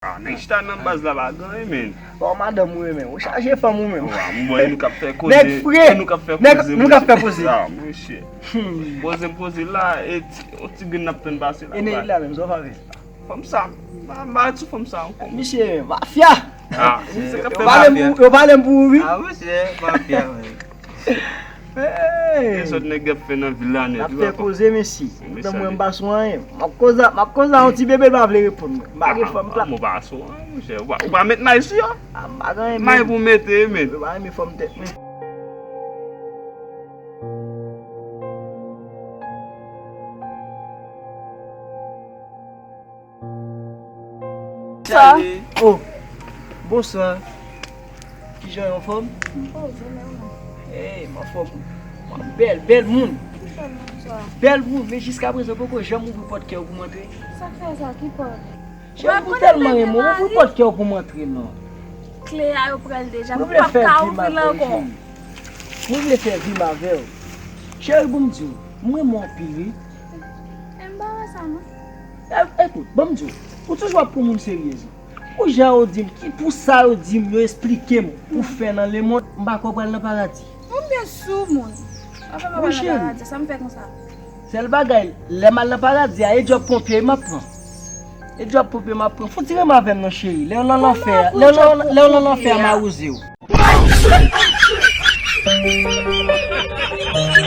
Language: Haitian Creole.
Ah, next time nan baz la bagan, men. Bon, madame ou men, ou chaje femme ou men. Mwen nou ka fè koze. Nèg frère. Nou ka fè Nèg koze. nou ka fè koze. Ah, mwen chè. Pose la, o ti gen nap ten basi la. Ene la men, zo fa ve. Fom sa. Ba tu fom sa. Monsieur, mafia. Ah, se ka fè Yo pale mbou, oui. Ah, monsieur, mafia, Hey. sot nèg fè nan villa net. La fè koze mesi. Dan mwen mba soin. Ma koza an ti bébé ba vle repon mwen. Mba ge femme klap. Mwen ba so, mwen chè. Ou ba met may si yo? Bagan May pou mette, men. Ba mi femme tête men. Ça? Oh. Bonsoir. Qui j'ai en forme? Hey, ma femme. Belle moun. Belle moun, mais jusqu'à présent, pourquoi j'aime ouvrir porte cœur pour montrer? Ça fait ça qui porte. J'aime tellement aimer, ouvrir porte cœur pour montrer, non. Clé à prendre déjà. Vous Vous voulez pas faire qu'à vivre ma ouvrir encore. vie. Vous voulez faire vivre ma vie. Chérie, bon Dieu, moi, mon pire. Embarrassant, non? Écoute, bon Dieu, pour toujours pour mon sérieux. Pour j'ai dit qui pour ça dit me expliquer pour faire dans le monde, m'pa comprendre le paradis. Mon bien sous mon. Enfin, Oui, chérie. ça me fait comme ça. C'est le bagay, les mal dans paradis, et job pompier m'apprend. Et job pompier m'apprend. Faut tirer ma veine non chérie. Là on l'enfer, là on l'enfer m'a osé.